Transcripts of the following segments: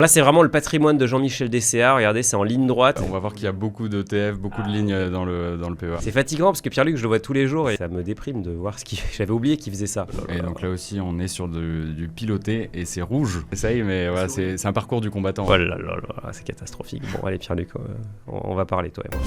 Là, c'est vraiment le patrimoine de Jean-Michel DCA. Regardez, c'est en ligne droite. On va voir qu'il y a beaucoup d'ETF, beaucoup de lignes dans le PEA. C'est fatigant parce que Pierre-Luc, je le vois tous les jours et ça me déprime de voir ce qu'il fait. J'avais oublié qu'il faisait ça. Et donc là aussi, on est sur du piloté et c'est rouge. Essaye, mais voilà, c'est un parcours du combattant. Oh là là là, c'est catastrophique. Bon, allez, Pierre-Luc, on va parler, toi et moi.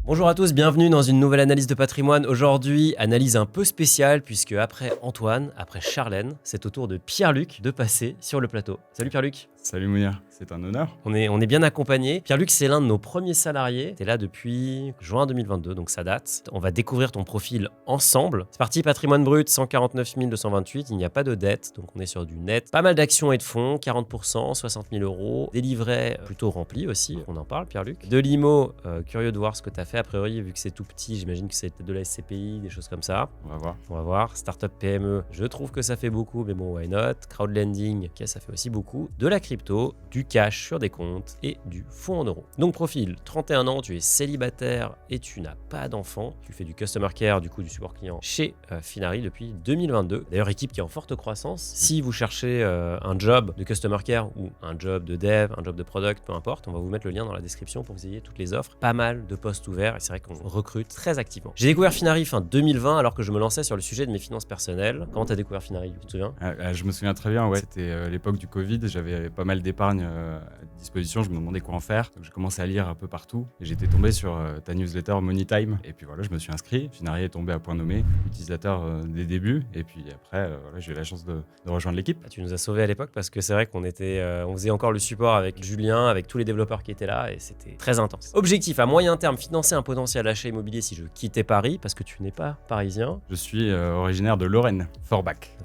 Bonjour à tous, bienvenue dans une nouvelle analyse de patrimoine. Aujourd'hui, analyse un peu spéciale puisque après Antoine, après Charlène, c'est au tour de Pierre-Luc de passer sur le plateau. Salut Pierre-Luc. Salut Mounir, c'est un honneur. On est bien accompagné. Pierre-Luc, c'est l'un de nos premiers salariés. Tu es là depuis juin 2022, donc ça date. On va découvrir ton profil ensemble. C'est parti, patrimoine brut, 149 228. Il n'y a pas de dette, donc on est sur du net. Pas mal d'actions et de fonds, 40%, 60 000 euros. Des livrets plutôt remplis aussi, on en parle Pierre-Luc. De l'IMO, curieux de voir ce que tu as fait. A priori, vu que c'est tout petit, j'imagine que c'est peut-être de la SCPI, des choses comme ça. On va voir. Startup PME, je trouve que ça fait beaucoup, mais bon, why not. Crowdlending, ok, ça fait aussi beaucoup. De la crypto, du cash sur des comptes et du fonds en euros. Donc profil, 31 ans, tu es célibataire et tu n'as pas d'enfant. Tu fais du customer care, du coup du support client chez Finari depuis 2022. D'ailleurs, équipe qui est en forte croissance. Si vous cherchez un job de customer care ou un job de dev, un job de product, peu importe, on va vous mettre le lien dans la description pour que vous ayez toutes les offres. Pas mal de postes ouverts et c'est vrai qu'on recrute très activement. J'ai découvert Finari fin 2020 alors que je me lançais sur le sujet de mes finances personnelles. Comment tu as découvert Finari, tu te souviens? Je me souviens très bien, ouais. C'était l'époque du Covid, j'avais pas mal d'épargne à disposition, je me demandais quoi en faire. Donc j'ai commencé à lire un peu partout et j'étais tombé sur ta newsletter Money Time. Et puis voilà, je me suis inscrit. Finari est tombé à point nommé, utilisateur des débuts. Et puis après, voilà, j'ai eu la chance de rejoindre l'équipe. Tu nous as sauvés à l'époque parce que c'est vrai qu'on on faisait encore le support avec Julien, avec tous les développeurs qui étaient là et c'était très intense. Objectif à moyen terme, financer un potentiel achat immobilier si je quittais Paris parce que tu n'es pas parisien. Je suis originaire de Lorraine, Forbach.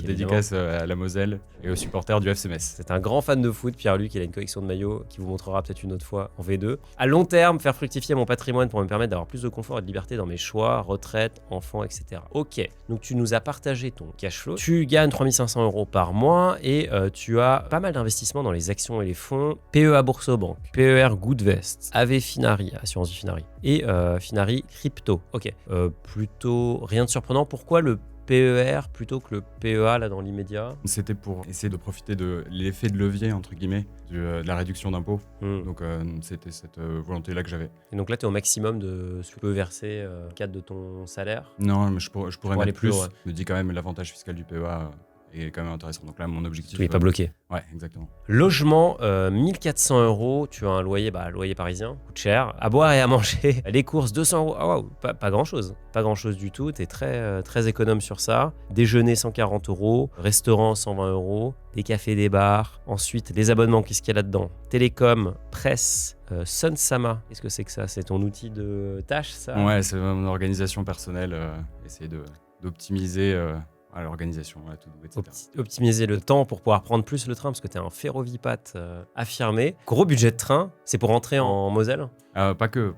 Dédicace à la Moselle et aux supporters du FC Metz. C'est un grand fan de foot, Pierre-Luc, il a une collection de maillots qui vous montrera peut-être une autre fois en V2. À long terme, faire fructifier mon patrimoine pour me permettre d'avoir plus de confort et de liberté dans mes choix, retraite, enfants, etc. Ok, donc tu nous as partagé ton cash flow. Tu gagnes 3 500 euros par mois et tu as pas mal d'investissements dans les actions et les fonds. PEA Boursorama, PER Goodvest, AV Finari, Assurance Vie Finari et Finari Crypto. Ok, plutôt rien de surprenant. Pourquoi le PER plutôt que le PEA là dans l'immédiat? C'était pour essayer de profiter de l'effet de levier entre guillemets de la réduction d'impôts. Donc c'était cette volonté là que j'avais. Et donc là tu es au maximum de ce que tu peux verser au cadre de ton salaire? Non, mais je pourrais mettre plus. Ouais. Je me dis quand même l'avantage fiscal du PEA est quand même intéressant. Donc là mon objectif. Tu n'es pas bloqué. Ouais, exactement. Logement, 1400 euros, tu as un loyer, loyer parisien, coûte cher. À boire et à manger, les courses, 200 euros. Ah waouh, pas grand-chose. Pas grand-chose du tout, tu es très économe sur ça. Déjeuner, 140 euros. Restaurant, 120 euros. Des cafés, des bars. Ensuite, les abonnements, qu'est-ce qu'il y a là-dedans? Télécom, presse, Sunsama. Qu'est-ce que c'est que ça? C'est ton outil de tâche, ça? Ouais, c'est mon organisation personnelle. Essayer d'optimiser... à l'organisation, à tout, etc. Optimiser le temps pour pouvoir prendre plus le train parce que tu es un ferrovipate affirmé. Gros budget de train, c'est pour rentrer en Moselle? Pas que.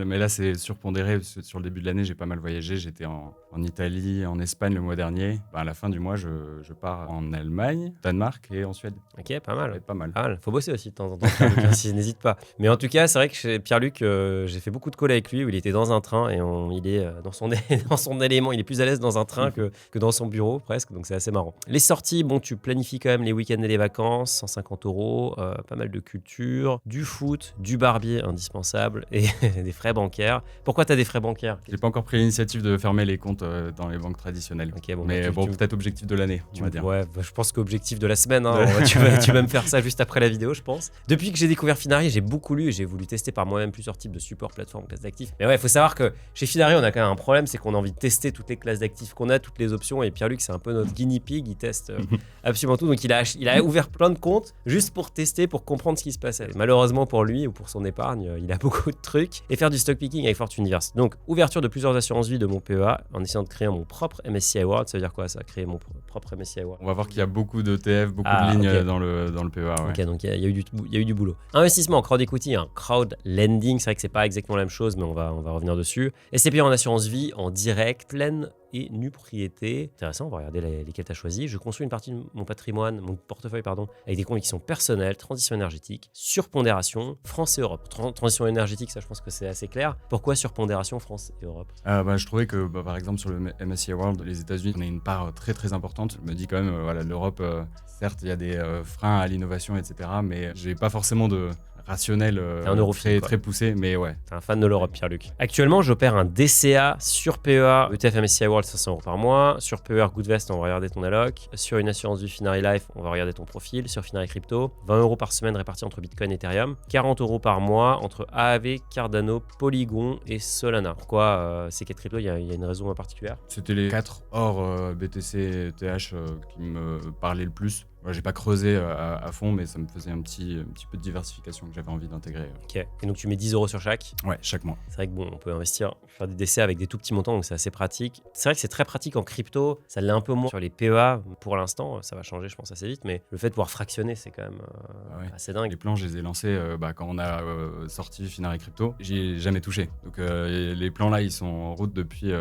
Mais là, c'est surpondéré. Sur le début de l'année, j'ai pas mal voyagé. J'étais en Italie, en Espagne le mois dernier. À la fin du mois, je pars en Allemagne, Danemark et en Suède. Ok, pas mal. Pas mal. Faut bosser aussi de temps en temps, si n'hésite pas. Mais en tout cas, c'est vrai que chez Pierre-Luc, j'ai fait beaucoup de calls avec lui où il était dans un train et il est dans son élément. Il est plus à l'aise dans un train que dans son bureau presque, donc c'est assez marrant. Les sorties, tu planifies quand même les week-ends et les vacances, 150 euros, pas mal de culture, du foot, du barbier indispensable et des frais bancaires. Pourquoi tu as des frais bancaires? J'ai pas encore pris l'initiative de fermer les comptes dans les banques traditionnelles. Okay, peut-être objectif de l'année, on va dire. Ouais, je pense qu'objectif de la semaine, hein, tu vas me faire ça juste après la vidéo, je pense. Depuis que j'ai découvert Finari, j'ai beaucoup lu et j'ai voulu tester par moi-même plusieurs types de supports, plateformes, classes d'actifs. Mais ouais, il faut savoir que chez Finari, on a quand même un problème, c'est qu'on a envie de tester toutes les classes d'actifs qu'on a, toutes les options, et Pierre-Luc, c'est un peu notre guinea pig, il teste absolument tout. Donc il a ouvert plein de comptes juste pour tester, pour comprendre ce qui se passait. Et malheureusement pour lui ou pour son épargne, il a beaucoup de trucs. Et faire du stock picking avec Fortune Inverse. Donc ouverture de plusieurs assurances vie de mon PEA en essayant de créer mon propre MSCI Award. Ça veut dire quoi ça, créer mon propre MSCI Award? On va voir qu'il y a beaucoup d'ETF, beaucoup de lignes dans le PEA. Ouais. Ok, donc il y a eu du boulot. Investissement en crowd equity, crowd lending, c'est vrai que c'est pas exactement la même chose, mais on va revenir dessus. SCPI en assurance vie en direct, pleine et nupropriété. Intéressant, on va regarder lesquels tu as choisis. Je construis une partie de mon patrimoine, mon portefeuille, avec des convictions personnelles, transition énergétique, surpondération, France et Europe. Transition énergétique, ça je pense que c'est assez clair. Pourquoi surpondération France et Europe? Je trouvais que, par exemple, sur le MSCI World, les États-Unis, on a une part très très importante. Je me dis quand même, l'Europe, certes, il y a des freins à l'innovation, etc. Mais j'ai pas forcément de rationnel très poussé, mais ouais. T'es un fan de l'Europe, Pierre-Luc. Actuellement, j'opère un DCA sur PEA, ETF MSCI World, 500 € par mois. Sur PER Goodvest, on va regarder ton alloc. Sur une assurance vie Finary Life, on va regarder ton profil. Sur Finary Crypto, 20 € par semaine répartis entre Bitcoin et Ethereum. 40 € par mois entre AAV, Cardano, Polygon et Solana. Pourquoi ces 4 cryptos? Il y a une raison particulière? C'était les 4 hors BTC et TH qui me parlaient le plus. Ouais, j'ai pas creusé à fond, mais ça me faisait un petit peu de diversification que j'avais envie d'intégrer. Ok, et donc tu mets 10 € sur chaque? Ouais, chaque mois. C'est vrai que on peut investir, faire des DCA avec des tout petits montants, donc c'est assez pratique. C'est vrai que c'est très pratique en crypto, ça l'est un peu moins sur les PEA pour l'instant, ça va changer je pense assez vite, mais le fait de pouvoir fractionner, c'est quand même assez dingue. Les plans, je les ai lancés quand on a sorti Finary Crypto, j'y ai jamais touché. Donc les plans là, ils sont en route depuis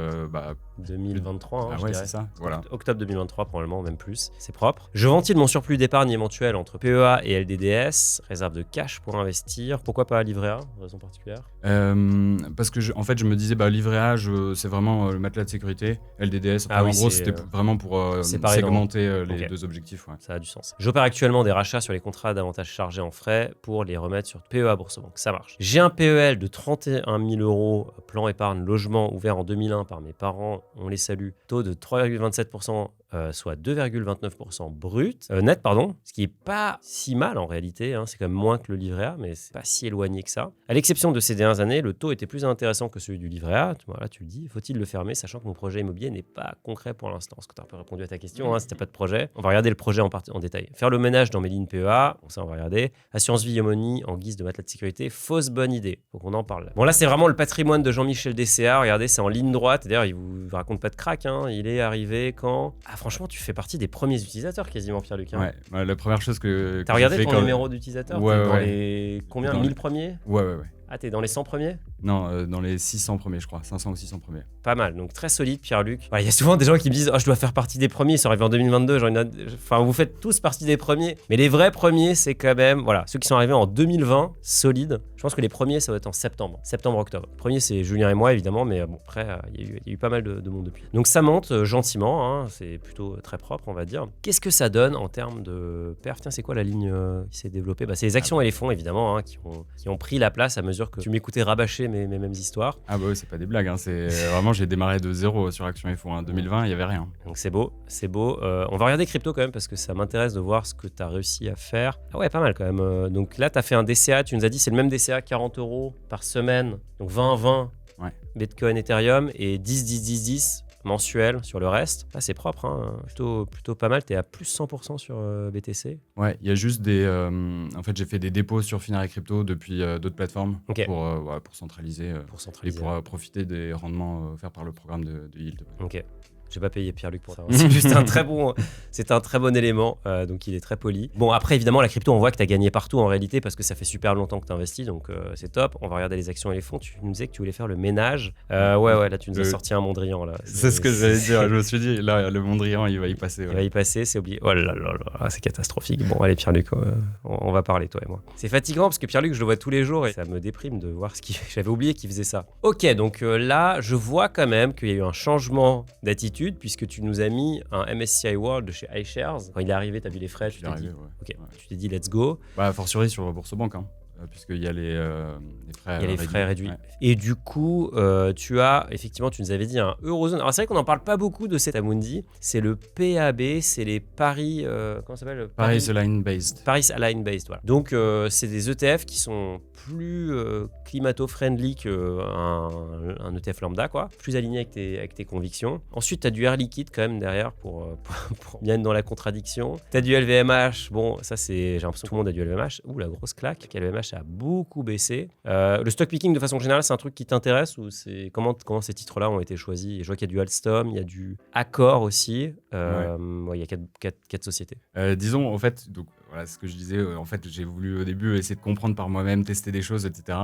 2023, je ouais, dirais. C'est ça. Voilà. Octobre 2023 probablement, même plus. C'est propre. Je ventile mon surplus d'épargne éventuel entre PEA et LDDS, réserve de cash pour investir. Pourquoi pas livret A? Raison particulière? Parce que en fait, je me disais livret A, c'est vraiment le matelas de sécurité. LDDS, en gros, c'était vraiment pour segmenter les deux objectifs. Ouais. Ça a du sens. J'opère actuellement des rachats sur les contrats d'avantages chargés en frais pour les remettre sur PEA Boursorama. Ça marche. J'ai un PEL de 31 000 €, plan épargne logement ouvert en 2001 par mes parents. On les salue. Taux de 3,27%. Soit 2,29% brut, net, ce qui est pas si mal en réalité, c'est quand même moins que le livret A, mais c'est pas si éloigné que ça. À l'exception de ces dernières années, le taux était plus intéressant que celui du livret A. Voilà, tu le dis, faut-il le fermer, sachant que mon projet immobilier n'est pas concret pour l'instant. Est-ce que tu as un peu répondu à ta question, si tu n'as pas de projet? On va regarder le projet en détail. Faire le ménage dans mes lignes PEA, ça on va regarder. Assurance vie Yomoni en guise de matelas de sécurité, fausse bonne idée. Faut qu'on en parle. Bon là c'est vraiment le patrimoine de Jean-Michel DCA, regardez, c'est en ligne droite. D'ailleurs il vous raconte pas de crack, il est arrivé quand... franchement, tu fais partie des premiers utilisateurs quasiment, Pierre-Luc. Ouais, la première chose que t'as regardé ton numéro d'utilisateur? Ouais, dans les combien? 1000 premiers? Ouais. Ah, t'es dans les 100 premiers? Non, dans les 600 premiers, je crois. 500 ou 600 premiers. Pas mal, donc très solide, Pierre-Luc. Il y a souvent des gens qui me disent « je dois faire partie des premiers, ils sont arrivés en 2022. » vous faites tous partie des premiers. Mais les vrais premiers, c'est quand même... ceux qui sont arrivés en 2020, solides. Je pense que les premiers, ça va être en septembre-octobre. Le premier, c'est Julien et moi, évidemment, mais après, il y a eu pas mal de monde depuis. Donc ça monte gentiment, c'est plutôt très propre, on va dire. Qu'est-ce que ça donne en termes de perf? Tiens, c'est quoi la ligne qui s'est développée? C'est les actions et les fonds, évidemment, qui ont pris la place à mesure que tu m'écoutais rabâcher mes mêmes histoires. Ah bah oui, c'est pas des blagues, c'est vraiment, j'ai démarré de zéro sur Action et Fonds. En 2020, il n'y avait rien. Donc c'est beau. On va regarder crypto quand même parce que ça m'intéresse de voir ce que tu as réussi à faire. Ah ouais, pas mal quand même. Donc là, tu as fait un DCA, tu nous as dit c'est le même DCA, 40 € par semaine. Donc 20-20 Bitcoin, Ethereum et 10-10-10-10 mensuel sur le reste. Là, c'est propre, plutôt pas mal. Tu es à plus 100% sur BTC. Ouais, il y a juste en fait, j'ai fait des dépôts sur Finary Crypto depuis d'autres plateformes pour centraliser, et pour profiter des rendements offerts par le programme de Yield. Ok. J'ai pas payé Pierre-Luc pour ça. C'est juste un très bon élément, donc il est très poli. Bon, après, évidemment, la crypto, on voit que tu as gagné partout en réalité parce que ça fait super longtemps que tu investis, donc c'est top. On va regarder les actions et les fonds. Tu nous disais que tu voulais faire le ménage. Ouais, là, tu nous as sorti un Mondrian. Là. C'est ce que j'allais dire. Je me suis dit, là, le Mondrian, il va y passer. Ouais. Il va y passer, c'est oublié. Oh là là, c'est catastrophique. Bon, allez, Pierre-Luc, on va parler, toi et moi. C'est fatigant parce que Pierre-Luc, je le vois tous les jours et ça me déprime de voir ce qu'il fait. J'avais oublié qu'il faisait ça. Ok, donc là, je vois quand même qu'il y a eu un changement d'attitude puisque tu nous as mis un MSCI World de chez iShares. Quand il est arrivé, tu as vu les frais, tu t'es dit, tu t'es dit let's go. Fortiori sur Boursorama, puisqu'il y a les frais réduits. Il y a les frais réduits. Ouais. Et du coup, tu nous avais dit un Eurozone. Alors c'est vrai qu'on n'en parle pas beaucoup de cet Amundi. C'est le PAB, c'est les Paris... comment ça s'appelle? Paris Align Based. Paris Align Based, voilà. Donc c'est des ETF qui sont plus climato-friendly qu'un ETF lambda, quoi. Plus aligné avec tes convictions. Ensuite, tu as du Air Liquide quand même derrière pour bien être dans la contradiction. Tu as du LVMH. Bon, ça c'est... J'ai l'impression que tout le monde a du LVMH. Ouh, la grosse claque. LVMH a beaucoup baissé. Le stock picking, de façon générale, c'est un truc qui t'intéresse ou c'est comment ces titres-là ont été choisis? Je vois qu'il y a du Alstom, il y a du Accor aussi. Il y a quatre sociétés. Disons, en fait, donc, voilà ce que je disais. En fait, j'ai voulu au début essayer de comprendre par moi-même, tester des choses, etc.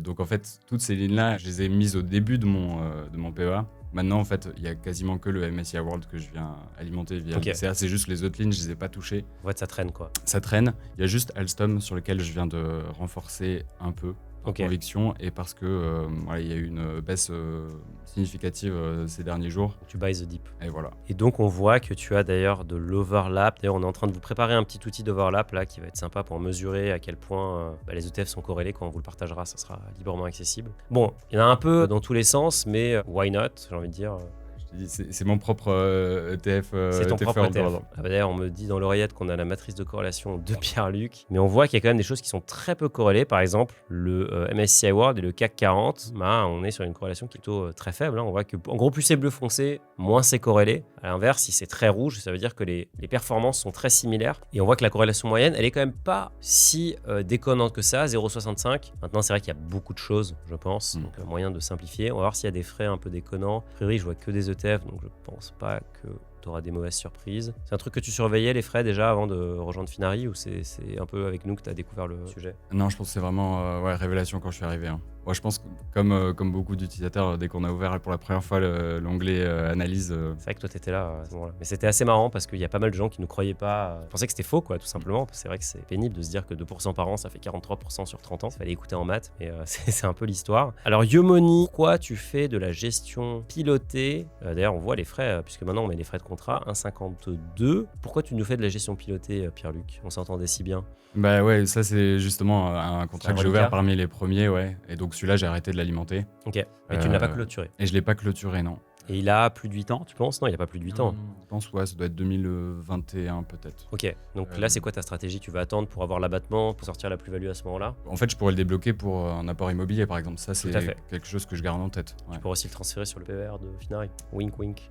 Donc, en fait, toutes ces lignes-là, je les ai mises au début de mon PEA. Maintenant, en fait, il y a quasiment que le MSCI World que je viens alimenter via Ok. le BCA. C'est juste les autres lignes, je les ai pas touchées. En fait, ça traîne, quoi. Ça traîne. Il y a juste Alstom sur lequel je viens de renforcer un peu Ok. conviction et parce que voilà, il y a eu une baisse significative ces derniers jours. Tu buy the dip. Et voilà. Et donc, on voit que tu as d'ailleurs de l'overlap. D'ailleurs, on est en train de vous préparer un petit outil d'overlap là qui va être sympa pour mesurer à quel point les ETF sont corrélés. Quand on vous le partagera, ça sera librement accessible. Bon, il y en a un peu dans tous les sens, mais why not, j'ai envie de dire. Je te dis, c'est mon propre ETF. C'est ton ETF propre World. ETF. Ah bah d'ailleurs, on me dit dans l'oreillette qu'on a la matrice de corrélation de Pierre-Luc, mais on voit qu'il y a quand même des choses qui sont très peu corrélées. Par exemple, le MSCI World et le CAC 40, on est sur une corrélation qui est plutôt très faible. On voit que, en gros, plus c'est bleu foncé, moins c'est corrélé. À l'inverse, si c'est très rouge, ça veut dire que les performances sont très similaires. Et on voit que la corrélation moyenne, elle est quand même pas si déconnante que ça, 0,65. Maintenant, c'est vrai qu'il y a beaucoup de choses, je pense, donc moyen de simplifier. On va voir s'il y a des frais un peu déconnants. A priori, je vois que des ETF. Donc je pense pas que tu auras des mauvaises surprises. C'est un truc que tu surveillais, les frais, déjà avant de rejoindre Finari, ou c'est un peu avec nous que tu as découvert le sujet? Non, je pense que c'est vraiment révélation quand je suis arrivé. Moi, je pense que comme beaucoup d'utilisateurs, dès qu'on a ouvert pour la première fois l'onglet analyse. C'est vrai que toi, tu étais là à ce moment-là. Mais c'était assez marrant parce qu'il y a pas mal de gens qui ne croyaient pas, pensaient que c'était faux, quoi, tout simplement. C'est vrai que c'est pénible de se dire que 2% par an, ça fait 43% sur 30 ans. Il fallait écouter en maths, mais c'est un peu l'histoire. Alors, Yomoni, quoi, tu fais de la gestion pilotée? D'ailleurs, on voit les frais, puisque maintenant on met les frais de contrat, 1,52. Pourquoi tu nous fais de la gestion pilotée, Pierre-Luc? On s'entendait si bien. Bah ouais, ça c'est justement un contrat que j'ai ouvert parmi les premiers, ouais. Et donc celui-là, j'ai arrêté de l'alimenter. Ok, mais tu ne l'as pas clôturé. Et je l'ai pas clôturé, non. Et il a plus de 8 ans, tu penses? Non, il a pas plus de 8 ans. Je pense, ouais, ça doit être 2021 peut-être. Ok, donc là, c'est quoi ta stratégie? Tu vas attendre pour avoir l'abattement, pour sortir la plus-value à ce moment-là? En fait, je pourrais le débloquer pour un apport immobilier, par exemple. Ça, c'est Tout à fait. quelque chose que je garde en tête. Ouais. Tu pourrais aussi le transférer sur le PER de Finari. Wink, wink.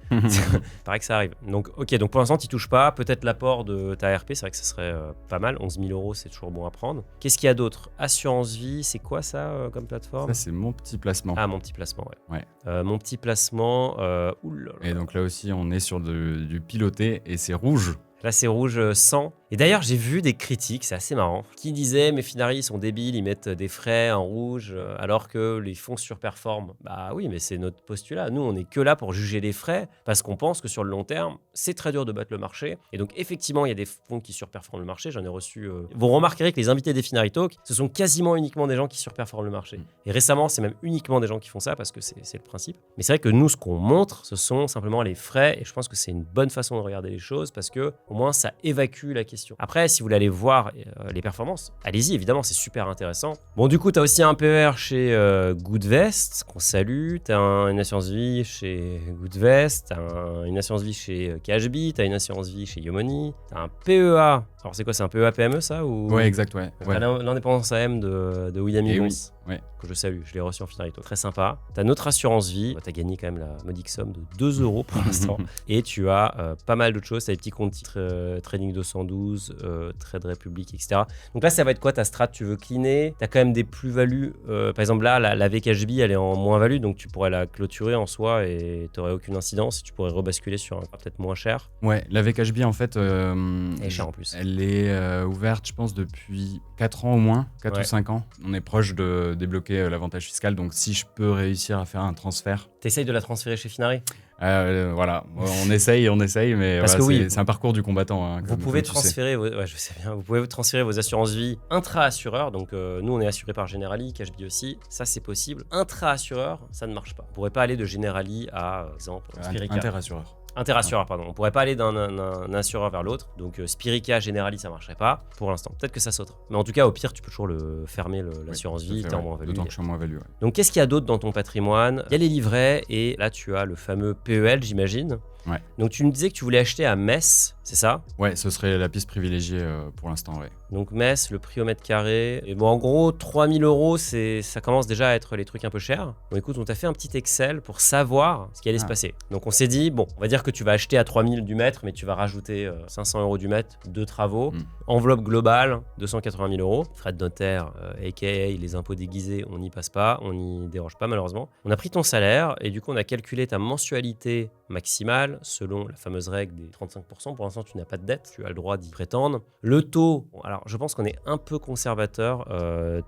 Pareil que ça arrive. Donc, ok, donc pour l'instant, tu touches pas. Peut-être l'apport de ta RP, c'est vrai que ça serait pas mal. 11 000 €, c'est toujours bon à prendre. Qu'est-ce qu'il y a d'autre? Assurance vie, c'est quoi ça comme plateforme? Ça, c'est mon petit placement. Ah, mon petit placement, ouais. Mon petit placement, oulala. Et donc là aussi, on est sur du piloté et c'est rouge. Là, c'est rouge 100. Et d'ailleurs, j'ai vu des critiques, c'est assez marrant, qui disaient « Mais Finari, ils sont débiles, ils mettent des frais en rouge alors que les fonds surperforment. » Bah oui, mais c'est notre postulat. Nous, on n'est que là pour juger les frais parce qu'on pense que sur le long terme, c'est très dur de battre le marché. Et donc, effectivement, il y a des fonds qui surperforment le marché. J'en ai reçu... Vous remarquerez que les invités des Finari Talk, ce sont quasiment uniquement des gens qui surperforment le marché. Et récemment, c'est même uniquement des gens qui font ça parce que c'est le principe. Mais c'est vrai que nous, ce qu'on montre, ce sont simplement les frais. Et je pense que c'est une bonne façon de regarder les choses parce que au moins, ça évacue la question. Après, si vous voulez aller voir les performances, allez-y, évidemment, c'est super intéressant. Bon, du coup, tu as aussi un PER chez Goodvest, qu'on salue. Tu as une assurance vie chez Goodvest. Tu as une assurance vie chez Cashbee. Tu as une assurance vie chez Yomoni. Tu as un PEA. Alors, c'est quoi? C'est un PEA PME, ça ou... Ouais, exact, ouais. L'indépendance AM de William Et Higgins. oui, ouais. Que je salue, je l'ai reçu en Finarito. Très sympa. Tu as notre assurance vie. Tu as gagné quand même la modique somme de 2 € pour l'instant. Et tu as pas mal d'autres choses. Tu as des petits comptes titres Trading 212, Trade Republic, etc. Donc là, ça va être quoi ta strat? Tu veux cleaner? Tu as quand même des plus-values. Par exemple, là, la VKHB, elle est en moins-value. Donc tu pourrais la clôturer en soi et tu n'aurais aucune incidence. Et tu pourrais rebasculer sur un peut-être moins cher. Ouais, la VKHB, en fait. Elle est chère en plus. Elle est ouverte, je pense, depuis 4 ans au moins, 4 ou 5 ans. On est proche de débloquer l'avantage fiscal. Donc si je peux réussir à faire un transfert. T'essayes de la transférer chez Finari? Voilà, on essaye, mais parce voilà, que oui, c'est un parcours du combattant. Hein, vous pouvez transférer, je sais bien, vous pouvez transférer vos assurances vie intra-assureurs. Donc nous, on est assuré par Generali, Cashbee aussi. Ça, c'est possible. Intra-assureur, ça ne marche pas. On pourrait pas aller de Generali à, exemple, Spirica. Interassureur. Interassureur, pardon. On pourrait pas aller d'un assureur vers l'autre. Donc Spirica, Generali, ça marcherait pas pour l'instant. Peut-être que ça sautera. Mais en tout cas, au pire, tu peux toujours le fermer l'assurance vie. T'es en moins-value. D'autant que je suis en moins-value. Ouais. Donc qu'est-ce qu'il y a d'autre dans ton patrimoine? Il y a les livrets et là, tu as le fameux PEL, j'imagine. Ouais. Donc tu me disais que tu voulais acheter à Metz, c'est ça? Ouais, ce serait la piste privilégiée pour l'instant, ouais. Donc Metz, le prix au mètre carré. Et bon, en gros, 3 000 €, ça commence déjà à être les trucs un peu chers. Bon, écoute, on t'a fait un petit Excel pour savoir ce qui allait se passer. Donc on s'est dit, bon, on va dire que tu vas acheter à 3 000 du mètre, mais tu vas rajouter 500 € du mètre, 2 travaux. Enveloppe globale, 280 000 €. Frais de notaire, a.k.a. les impôts déguisés, on n'y passe pas, on n'y déroge pas malheureusement. On a pris ton salaire et du coup, on a calculé ta mensualité maximale PEL selon la fameuse règle des 35%. Pour l'instant, tu n'as pas de dette, tu as le droit d'y prétendre. Le taux, bon, alors je pense qu'on est un peu conservateur. Je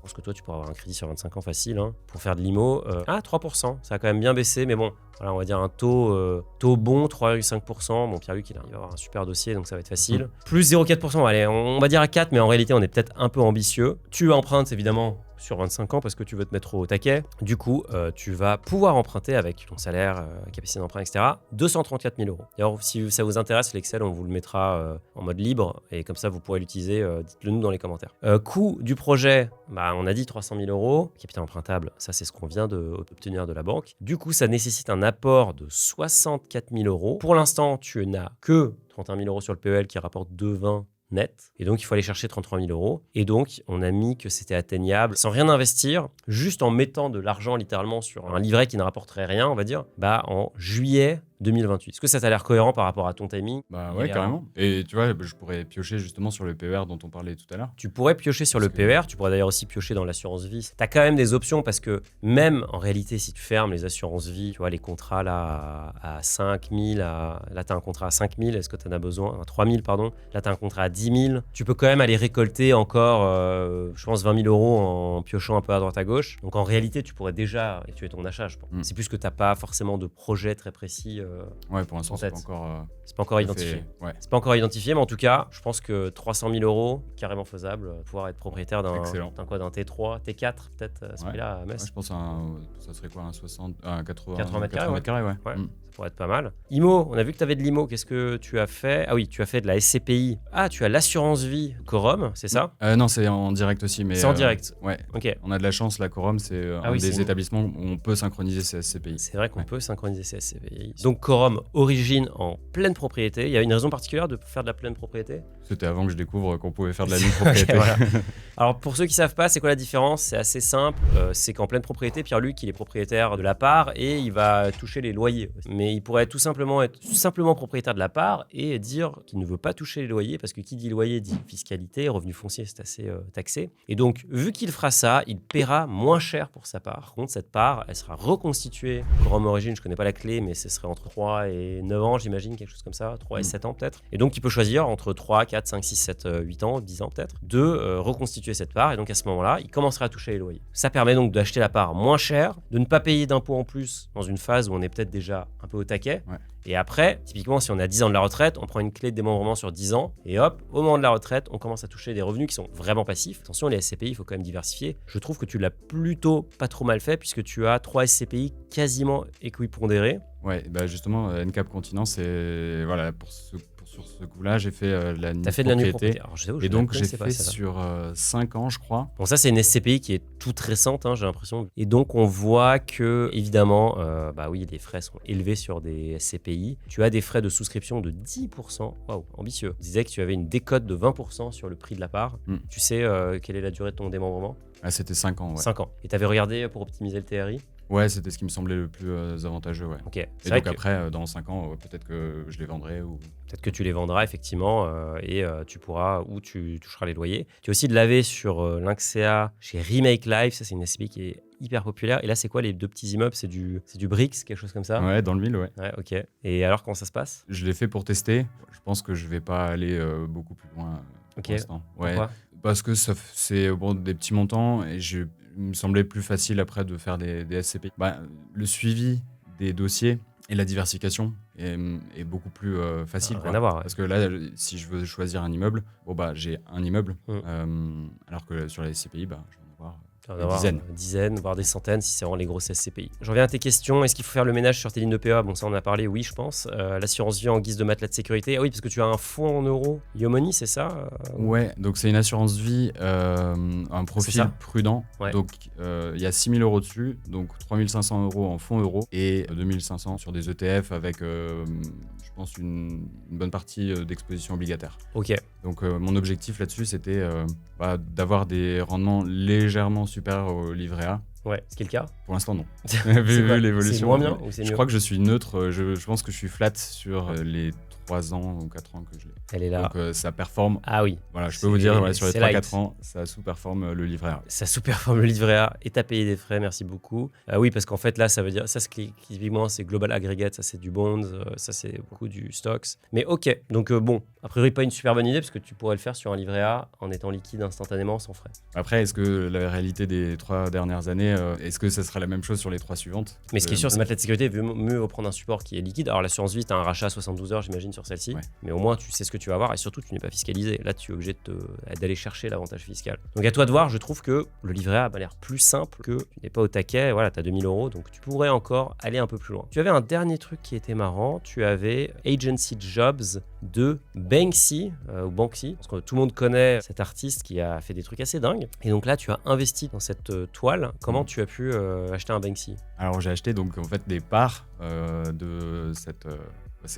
pense que toi, tu pourras avoir un crédit sur 25 ans facile pour faire de l'IMO. 3%, ça a quand même bien baissé, mais bon, voilà, on va dire un taux bon, 3,5%. Bon, Pierre-Luc, il va avoir un super dossier, donc ça va être facile. Plus 0,4%, allez, on va dire à 4, mais en réalité, on est peut-être un peu ambitieux. Tu empruntes évidemment sur 25 ans parce que tu veux te mettre au taquet. Du coup, tu vas pouvoir emprunter avec ton salaire, capacité d'emprunt, etc. 234 000 euros. D'ailleurs, si ça vous intéresse, l'Excel, on vous le mettra en mode libre et comme ça, vous pourrez l'utiliser. Dites-le nous dans les commentaires. Coût du projet, on a dit 300 000 euros. Capital empruntable, ça, c'est ce qu'on vient d'obtenir de la banque. Du coup, ça nécessite un apport de 64 000 euros. Pour l'instant, tu n'as que 31 000 euros sur le PEL qui rapporte 2,20 net. Et donc, il faut aller chercher 33 000 euros. Et donc, on a mis que c'était atteignable sans rien investir, juste en mettant de l'argent littéralement sur un livret qui ne rapporterait rien, on va dire, en juillet 2028. Est-ce que ça t'a l'air cohérent par rapport à ton timing? Bah ouais, carrément. Et tu vois, je pourrais piocher justement sur le PER dont on parlait tout à l'heure. Tu pourrais piocher sur le PER, tu pourrais d'ailleurs aussi piocher dans l'assurance vie. Tu as quand même des options parce que même en réalité, si tu fermes les assurances vie, tu vois, les contrats là à 5 000, là tu as un contrat à 5 000, est-ce que tu en as besoin? À 3 000, pardon. Là tu as un contrat à 10 000. Tu peux quand même aller récolter encore, je pense, 20 000 euros en piochant un peu à droite à gauche. Donc en réalité, tu pourrais déjà effectuer ton achat, je pense. C'est plus que tu n'as pas forcément de projet très précis. Ouais, pour l'instant, c'est pas encore identifié. Ouais. C'est pas encore identifié, mais en tout cas, je pense que 300 000 euros, carrément faisable, pouvoir être propriétaire d'un T3, T4, peut-être, à ce prix-là à Metz. Ouais, je pense ça serait quoi, un 80 mètres carrés, ouais. Ça pourrait être pas mal. IMO, on a vu que tu avais de l'IMO. Qu'est-ce que tu as fait? Ah oui, tu as fait de la SCPI. Ah, tu as l'assurance vie Quorum, c'est ça? Non, c'est en direct aussi. Mais c'est en direct. Ouais. Ok. On a de la chance, la Quorum, c'est des établissements où on peut synchroniser ces SCPI. C'est vrai qu'on peut synchroniser ces SCPI. Donc Quorum, origine en pleine propriété. Il y a une raison particulière de faire de la pleine propriété? C'était avant que je découvre qu'on pouvait faire de la nue propriété. Voilà. Alors pour ceux qui savent pas, c'est quoi la différence? C'est assez simple. C'est qu'en pleine propriété, Pierre-Luc, il est propriétaire de la part et il va toucher les loyers. Mais il pourrait tout simplement être propriétaire de la part et dire qu'il ne veut pas toucher les loyers parce que qui dit loyer dit fiscalité, revenu foncier, c'est assez taxé. Et donc, vu qu'il fera ça, il paiera moins cher pour sa part. Par contre, cette part, elle sera reconstituée. Quorum origine, je connais pas la clé, mais ce serait entre 3 et 9 ans, j'imagine, quelque chose comme ça, 3 et 7 ans peut-être. Et donc, il peut choisir entre 3, 4, 5, 6, 7, 8 ans, 10 ans peut-être, de reconstituer cette part. Et donc, à ce moment-là, il commencera à toucher les loyers. Ça permet donc d'acheter la part moins cher, de ne pas payer d'impôts en plus dans une phase où on est peut-être déjà un peu au taquet. Ouais. Et après, typiquement, si on a 10 ans de la retraite, on prend une clé de démembrement sur 10 ans et hop, au moment de la retraite, on commence à toucher des revenus qui sont vraiment passifs. Attention, les SCPI, il faut quand même diversifier. Je trouve que tu l'as plutôt pas trop mal fait puisque tu as 3 SCPI quasiment équipondérés. Ouais, bah justement, NCAP Continent, c'est voilà, sur ce coup-là, j'ai fait la nue propriété. T'as fait de la nue propriété. Alors, et donc, j'ai fait sur 5 ans, je crois. Bon, ça, c'est une SCPI qui est toute récente, j'ai l'impression. Et donc, on voit que, évidemment, oui, les frais sont élevés sur des SCPI. Tu as des frais de souscription de 10%. Waouh, ambitieux. Je disais que tu avais une décote de 20% sur le prix de la part. Tu sais quelle est la durée de ton démembrement? C'était 5 ans, ouais. 5 ans. Et tu avais regardé pour optimiser le TRI? Ouais, c'était ce qui me semblait le plus avantageux, ouais. Ok. Et donc après, dans 5 ans, peut-être que je les vendrai ou... Peut-être que tu les vendras, effectivement, et tu pourras, ou tu toucheras les loyers. Tu as aussi de l'AV sur Lynxea chez Remake Life. Ça, c'est une SCPI qui est hyper populaire. Et là, c'est quoi les deux petits immeubles? C'est du Brix, quelque chose comme ça? Ouais, dans le mille, ouais. Ouais, ok. Et alors, comment ça se passe? Je l'ai fait pour tester. Je pense que je vais pas aller beaucoup plus loin pour l'instant. Ouais. Pourquoi? Parce que c'est des petits montants et il me semblait plus facile après de faire des SCPI. Le suivi des dossiers et la diversification est beaucoup plus facile. Rien à voir. Ouais. Parce que là, si je veux choisir un immeuble, j'ai un immeuble. Alors que sur les SCPI, je vais en avoir Des dizaines, voire des centaines si c'est vraiment les grosses SCPI. Je reviens à tes questions. Est-ce qu'il faut faire le ménage sur tes lignes de PEA? Bon, ça, on en a parlé, oui, je pense. L'assurance vie en guise de matelas de sécurité. Ah oui, parce que tu as un fonds en euros. Yomoni, c'est ça? Ouais, donc c'est une assurance vie, un profil prudent. Ouais. Donc, il y a 6 000 euros dessus, donc 3 500 euros en fonds euros et 2 500 sur des ETF avec, je pense, une bonne partie d'exposition obligataire. Ok. Donc, mon objectif là-dessus, c'était d'avoir des rendements légèrement supérieurs au livret A. Ouais, ce qui est le cas. Pour l'instant, non. vu l'évolution. C'est moins bien ou c'est mieux? Je crois que je suis neutre. Je pense que je suis flat sur les 3 ans ou 4 ans que je l'ai. Elle est là. Donc ça performe. Ah oui. Voilà, je peux vous dire, sur les c'est 3-4 ans, ça sous-performe le livret A. Ça sous-performe le livret A et t'as payé des frais, merci beaucoup. Oui, parce qu'en fait, là, ça veut dire, ça, typiquement, c'est Global Aggregate, ça, c'est du bonds, ça, c'est beaucoup du stocks. Mais ok, donc bon, a priori, pas une super bonne idée, parce que tu pourrais le faire sur un livret A en étant liquide instantanément, sans frais. Après, est-ce que la réalité des 3 dernières années, est-ce que ça sera la même chose sur les 3 suivantes? Mais ce qui est sûr, c'est matelas de sécurité, mieux vaut prendre un support qui est liquide. Alors, l'assurance vie, t'as un rachat à 72 heures, j'imagine, sur celle-ci. Ouais. Mais au moins, tu sais ce que tu vas avoir et surtout, tu n'es pas fiscalisé. Là, tu es obligé d'aller chercher l'avantage fiscal. Donc, à toi de voir, je trouve que le livret A a l'air plus simple que tu n'es pas au taquet. Voilà, tu as 2000 €, donc tu pourrais encore aller un peu plus loin. Tu avais un dernier truc qui était marrant. Tu avais Agency Jobs de Banksy, ou Banksy, parce que tout le monde connaît cet artiste qui a fait des trucs assez dingues. Et donc là, tu as investi dans cette toile. Comment tu as pu acheter un Banksy? Alors, j'ai acheté donc en fait des parts de cette.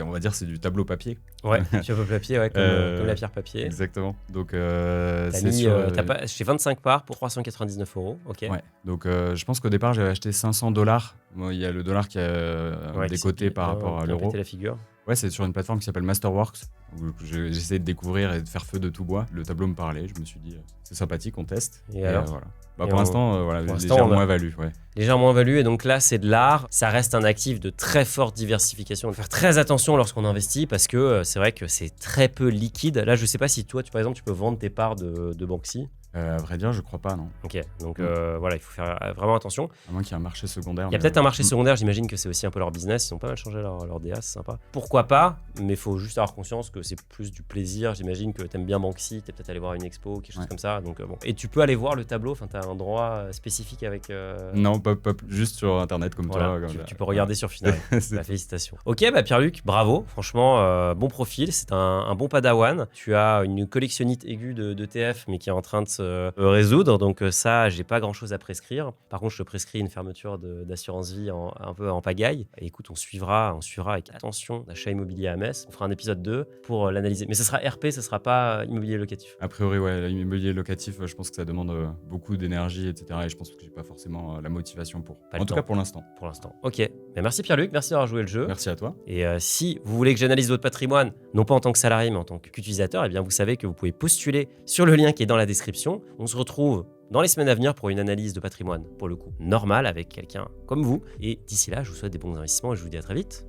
On va dire c'est du tableau papier. Ouais, du tableau papier, ouais, comme la pierre papier. Exactement. Donc, t'as mis, t'as acheté 25 parts pour 399 €. Ok. Ouais. Donc, je pense qu'au départ, j'avais acheté $500. Moi, il y a le dollar qui a décoté par rapport à l'euro. La figure. Ouais, c'est sur une plateforme qui s'appelle Masterworks, où j'essaie de découvrir et de faire feu de tout bois. Le tableau me parlait, je me suis dit, c'est sympathique, on teste. Et alors voilà. Pour l'instant, l'instant, légèrement moins-value. Ouais. Légèrement moins-value, et donc là, c'est de l'art. Ça reste un actif de très forte diversification. Il faut faire très attention lorsqu'on investit, parce que c'est vrai que c'est très peu liquide. Là, je sais pas si toi, par exemple, tu peux vendre tes parts de Banksy. À vrai dire, je crois pas, non. Ok, donc voilà, il faut faire vraiment attention. À moins qu'il y ait un marché secondaire. Il y a peut-être un marché secondaire, j'imagine que c'est aussi un peu leur business. Ils ont pas mal changé leur DA, c'est sympa. Pourquoi pas, mais il faut juste avoir conscience que c'est plus du plaisir. J'imagine que t'aimes bien Banksy, t'es peut-être allé voir une expo, quelque chose comme ça. Donc bon. Et tu peux aller voir le tableau, enfin, t'as un endroit spécifique avec. Non, pas juste sur internet comme voilà, toi. Tu peux regarder sur Finale. Félicitations. Ok, Pierre-Luc, bravo. Franchement, bon profil. C'est un bon padawan. Tu as une collectionnite aiguë de TF, mais qui est en train de se résoudre. Donc ça, j'ai pas grand-chose à prescrire. Par contre, je te prescris une fermeture d'assurance vie un peu en pagaille. Et écoute, on suivra avec attention l'achat immobilier à Metz. On fera un épisode 2 pour l'analyser. Mais ce sera RP, ce sera pas immobilier locatif. A priori, ouais, l'immobilier locatif, je pense que ça demande beaucoup d'énergie, etc. Et je pense que j'ai pas forcément la motivation pour. En tout cas, pour l'instant. Pour l'instant. Ok. Mais merci Pierre-Luc, merci d'avoir joué le jeu. Merci à toi. Et si vous voulez que j'analyse votre patrimoine, non pas en tant que salarié, mais en tant qu'utilisateur, eh bien vous savez que vous pouvez postuler sur le lien qui est dans la description. On se retrouve dans les semaines à venir pour une analyse de patrimoine, pour le coup, normale avec quelqu'un comme vous. Et d'ici là, je vous souhaite des bons investissements et je vous dis à très vite.